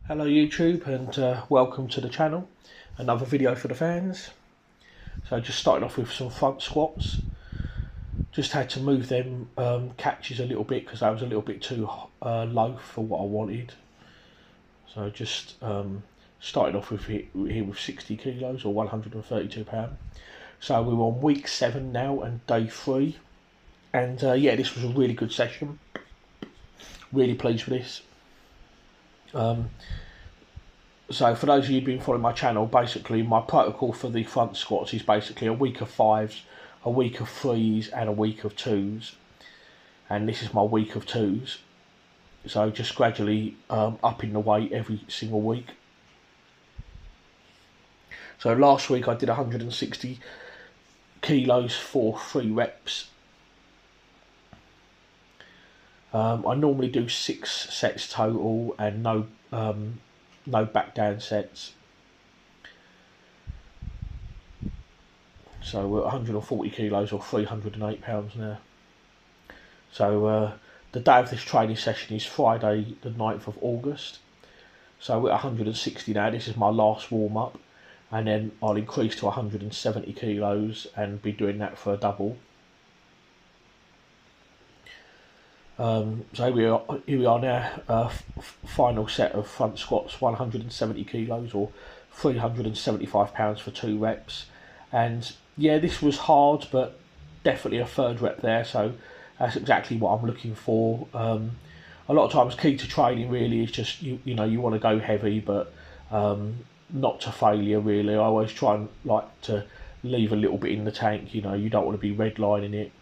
Hello YouTube, and welcome to the channel. Another video for the fans. So just starting off with some front squats. Just had to move them catches a little bit because they was a little bit too low for what I wanted. So just started off with here with 60 kilos or 132 pounds. So we're on week 7 now and day 3. And yeah, this was a really good session. Really pleased with this. So for those of you who've been following my channel, basically my protocol for the front squats is basically a week of 5s, a week of 3s and a week of 2s. And this is my week of 2s. So just gradually upping the weight every single week. So last week I did 160 kilos for 3 reps. I normally do 6 sets total and no back down sets. So we're at 140 kilos or 308 pounds now. So the day of this training session is Friday the 9th of August. So we're at 160 now. This is my last warm up, and then I'll increase to 170 kilos and be doing that for a double. So here we are now, final set of front squats, 170 kilos or 375 pounds for 2 reps. And yeah, this was hard, but definitely a 3rd rep there, so that's exactly what I'm looking for. A lot of times key to training really is just, you know, you want to go heavy, but not to failure really. I always try and like to leave a little bit in the tank, you know, you don't want to be redlining it.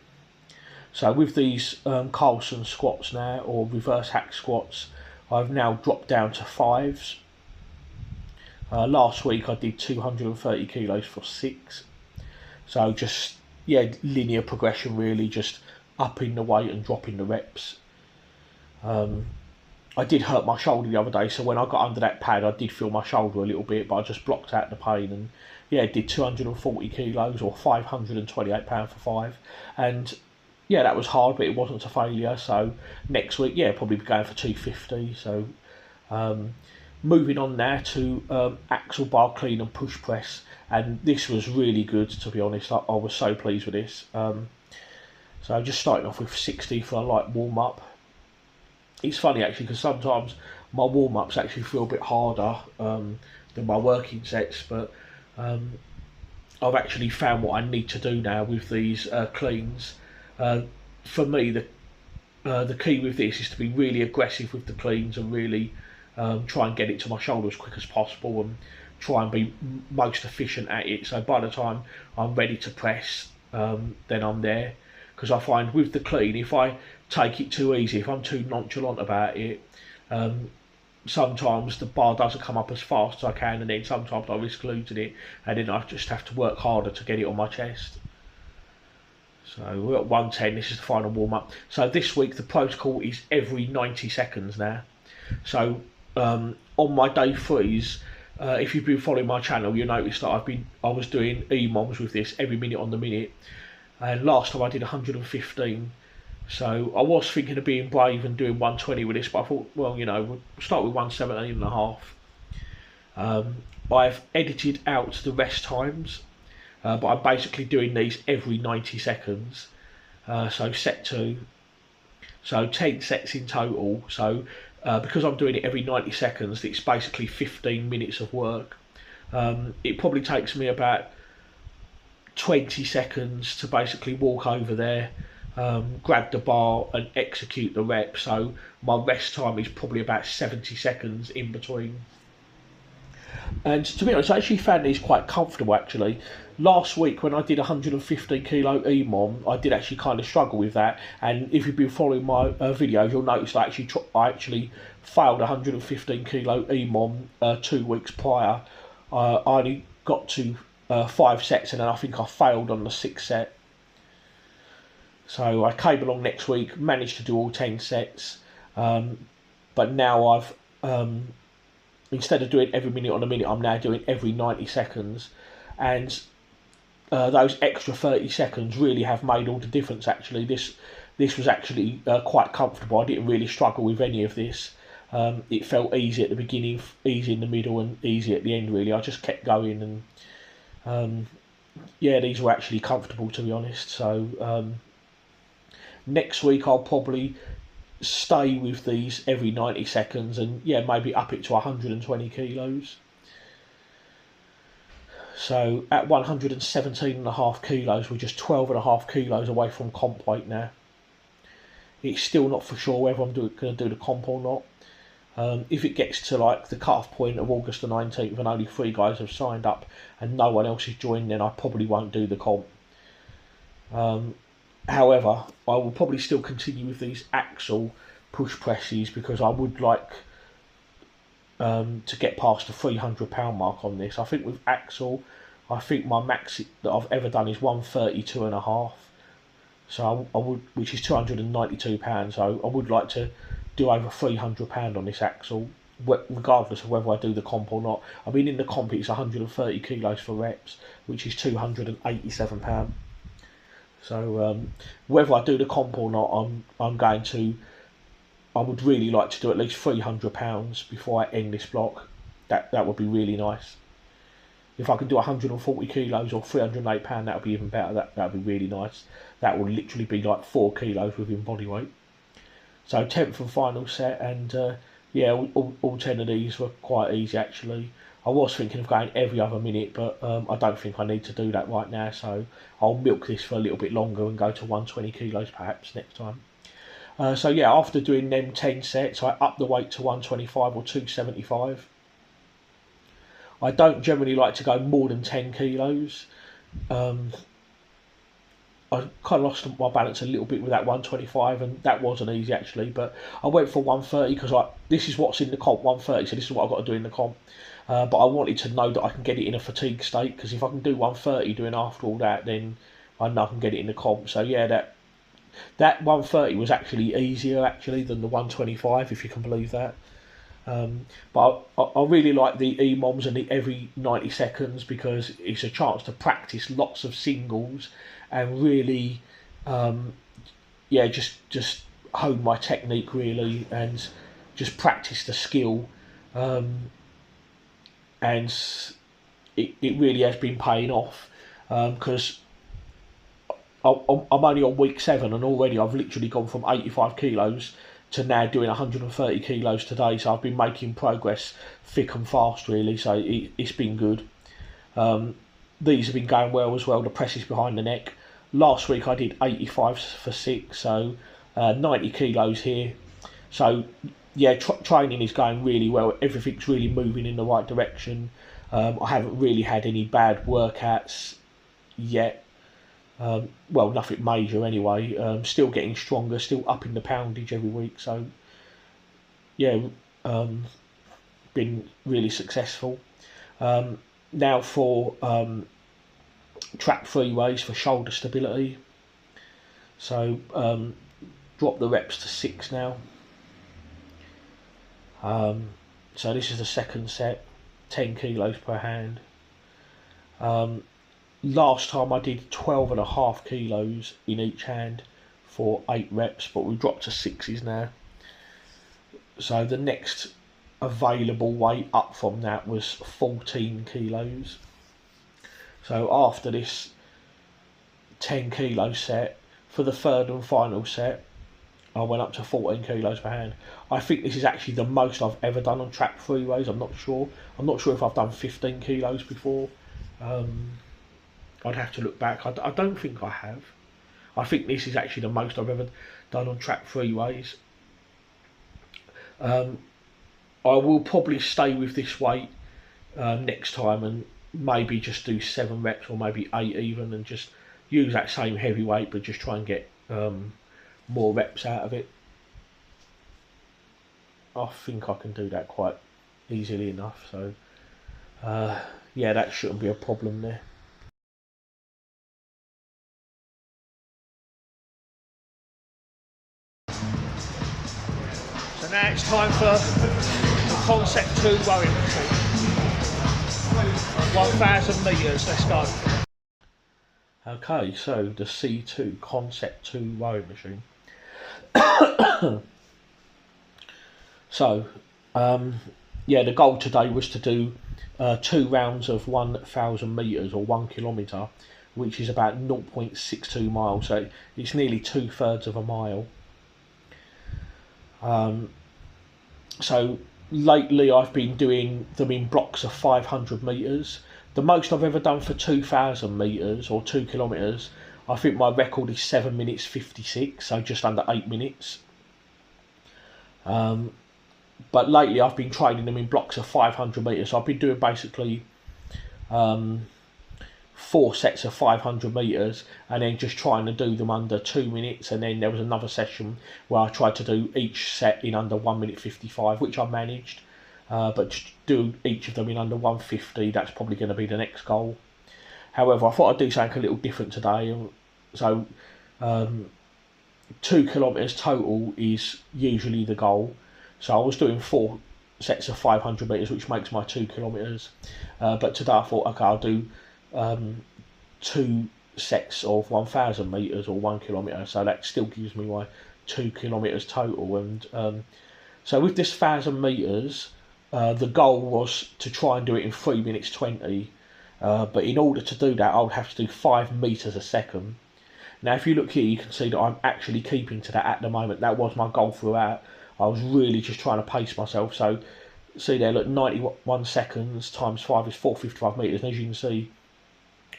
So with these Carlson squats now, or reverse hack squats, I've now dropped down to 5s. Last week I did 230 kilos for 6. So just, yeah, linear progression really, just upping the weight and dropping the reps. I did hurt my shoulder the other day, so when I got under that pad I did feel my shoulder a little bit, but I just blocked out the pain and yeah, did 240 kilos or 528 pounds for 5. And yeah, that was hard, but it wasn't a failure. So next week, yeah, probably be going for 250. So moving on now to axle bar clean and push press, and this was really good, to be honest. I was so pleased with this. So just starting off with 60 for a light warm up. It's funny actually because sometimes my warm ups actually feel a bit harder than my working sets, but I've actually found what I need to do now with these cleans. For me, the key with this is to be really aggressive with the cleans and really try and get it to my shoulder as quick as possible and try and be most efficient at it. So by the time I'm ready to press, then I'm there. Because I find with the clean, if I take it too easy, if I'm too nonchalant about it, sometimes the bar doesn't come up as fast as I can, and then sometimes I risk losing it, and then I just have to work harder to get it on my chest. So we're at 110, this is the final warm up. So this week the protocol is every 90 seconds now. So on my day 3s, if you've been following my channel, you'll notice that I was doing EMOMs with this every minute on the minute. And last time I did 115. So I was thinking of being brave and doing 120 with this, but I thought, well, you know, we'll start with 117.5. I've edited out the rest times. But I'm basically doing these every 90 seconds. So set 2. So 10 sets in total. So because I'm doing it every 90 seconds, it's basically 15 minutes of work. It probably takes me about 20 seconds to basically walk over there, grab the bar and execute the rep. So my rest time is probably about 70 seconds in between. And to be honest, I actually found these quite comfortable actually. Last week when I did 115 kilo EMOM, I did actually kind of struggle with that. And if you've been following my videos, you'll notice I actually failed 115 kilo EMOM 2 weeks prior. I only got to 5 sets, and then I think I failed on the 6th set. So I came along next week, managed to do all 10 sets, but now I've instead of doing every minute on a minute, I'm now doing every 90 seconds. And those extra 30 seconds really have made all the difference actually. This was actually quite comfortable. I didn't really struggle with any of this. It felt easy at the beginning, easy in the middle, and easy at the end. Really, I just kept going, and yeah, these were actually comfortable, to be honest. So next week I'll probably stay with these every 90 seconds, and yeah, maybe up it to 120 kilos. So at 117.5 kilos, we're just 12.5 kilos away from comp weight now. It's still not for sure whether I'm going to do the comp or not. If it gets to like the cut-off point of August the 19th and only 3 guys have signed up and no one else is joined, then I probably won't do the comp. However, I will probably still continue with these Axel push presses because I would like to get past the £300 mark on this. I think with Axel, I think my max that I've ever done is 132.5. So I would, which is £292. So I would like to do over £300 on this Axel, regardless of whether I do the comp or not. I mean, in the comp it's 130 kilos for reps, which is £287. So whether I do the comp or not, I'm going to. I would really like to do at least £300 before I end this block. That would be really nice. If I can do 140 kilos or £308, that would be even better. That would be really nice. That would literally be like 4 kilos within body weight. So 10th and final set, and yeah, all 10 of these were quite easy actually. I was thinking of going every other minute, but I don't think I need to do that right now. So I'll milk this for a little bit longer and go to 120 kilos perhaps next time. So yeah, after doing them 10 sets, I up the weight to 125 or 275. I don't generally like to go more than 10 kilos. I kind of lost my balance a little bit with that 125, and that wasn't easy actually. But I went for 130 because this is what's in the comp, 130. So this is what I've got to do in the comp. But I wanted to know that I can get it in a fatigue state, because if I can do 130 doing after all that, then I know I can get it in the comp. So yeah, that 130 was actually easier actually than the 125, if you can believe that. But I really like the EMOMs and the every 90 seconds because it's a chance to practice lots of singles and really, yeah, just hone my technique really and just practice the skill. And it really has been paying off because I'm only on week 7 and already I've literally gone from 85 kilos to now doing 130 kilos today. So I've been making progress thick and fast really, so it's been good. These have been going well as well, the presses behind the neck. Last week I did 85 for 6, so 90 kilos here. So yeah, training is going really well. Everything's really moving in the right direction. I haven't really had any bad workouts yet. Well, nothing major anyway. Still getting stronger, still upping the poundage every week. So yeah, been really successful. Now for track 3 ways for shoulder stability. So drop the reps to 6 now. So this is the second set, 10 kilos per hand. Last time I did 12.5 kilos in each hand for 8 reps, but we dropped to 6s now. So the next available weight up from that was 14 kilos. So after this 10 kilo set, for the third and final set, I went up to 14 kilos per hand. I think this is actually the most I've ever done on track 3 ways. I'm not sure if I've done 15 kilos before. I'd have to look back. I don't think I have. I think this is actually the most I've ever done on track 3 ways. I will probably stay with this weight next time and maybe just do 7 reps or maybe 8 even, and just use that same heavy weight but just try and get more reps out of it. I think I can do that quite easily enough. So yeah, that shouldn't be a problem there. So now it's time for the Concept 2 rowing machine. 1,000 metres, let's go. Okay, so the C2 Concept 2 rowing machine. So Yeah, the goal today was to do 2 rounds of 1,000 metres or 1 kilometre, which is about 0.62 miles. So it's nearly 2/3 of a mile. So lately I've been doing them in blocks of 500 metres. The most I've ever done for 2,000 metres or 2 kilometres, I think my record is 7 minutes 56, so just under 8 minutes. But lately I've been training them in blocks of 500 metres. So I've been doing basically 4 sets of 500 metres and then just trying to do them under 2 minutes. And then there was another session where I tried to do each set in under 1 minute 55, which I managed. But to do each of them in under 150, that's probably going to be the next goal. However, I thought I'd do something a little different today. So 2 kilometres total is usually the goal. So I was doing 4 sets of 500 metres, which makes my 2 kilometres. But today I thought, okay, I'll do 2 sets of 1,000 metres or 1 kilometre. So that still gives me my 2 kilometres total. And so with this 1,000 metres, the goal was to try and do it in 3 minutes 20. But in order to do that, I would have to do 5 metres a second. Now, if you look here, you can see that I'm actually keeping to that at the moment. That was my goal throughout. I was really just trying to pace myself. So, see there, look, 91 seconds times 5 is 455 metres. And as you can see,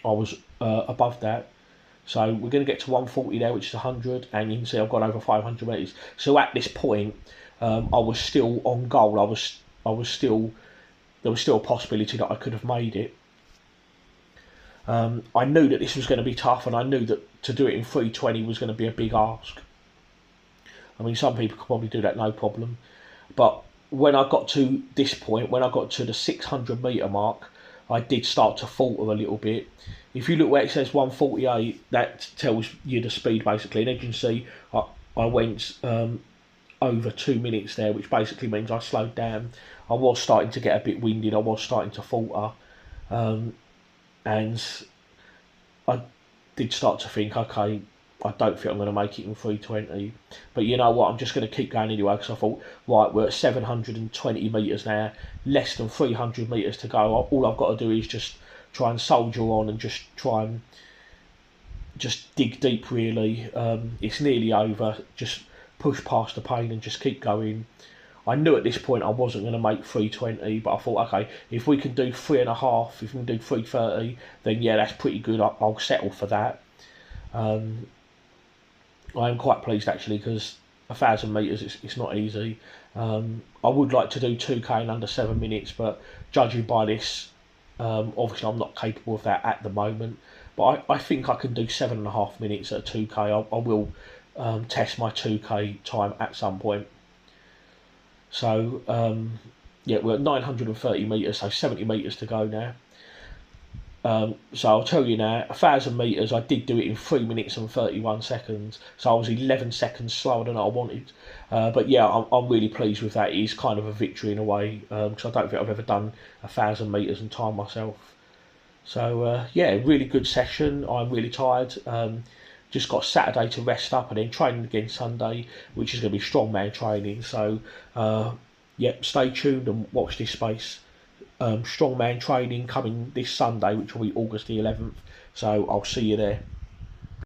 I was above that. So we're going to get to 140 there, which is 100. And you can see I've gone over 500 metres. So at this point, I was still on goal. I was still, there was still a possibility that I could have made it. I knew that this was going to be tough, and I knew that to do it in 3:20 was going to be a big ask. I mean, some people could probably do that no problem. But when I got to this point, when I got to the 600 metre mark, I did start to falter a little bit. If you look where it says 148, that tells you the speed basically. And as you can see, I went over 2 minutes there, which basically means I slowed down. I was starting to get a bit winded. I was starting to falter. And I did start to think, okay, I don't think I'm going to make it in 3:20. But you know what, I'm just going to keep going anyway, because I thought, right, we're at 720 metres now, less than 300 metres to go. All I've got to do is just try and soldier on and just try and just dig deep, really. It's nearly over. Just push past the pain and just keep going. I knew at this point I wasn't going to make 3:20, but I thought, okay, if we can do 3.5, if we can do 3:30, then yeah, that's pretty good. I'll settle for that. I am quite pleased actually, because 1,000 metres, it's not easy. I would like to do 2k in under 7 minutes, but judging by this, obviously I'm not capable of that at the moment. But I think I can do 7.5 minutes at 2k. I will test my 2k time at some point. So yeah, we're at 930 metres, so 70 metres to go now. So I'll tell you now, 1,000 metres, I did do it in 3 minutes and 31 seconds. So I was 11 seconds slower than I wanted. But yeah, I'm really pleased with that. It is kind of a victory in a way, because I don't think I've ever done 1,000 metres and time myself. So yeah, really good session. I'm really tired. Just got Saturday to rest up and then training again Sunday, which is going to be strongman training. So yeah, stay tuned and watch this space. Strongman training coming this Sunday, which will be August the 11th. So I'll see you there.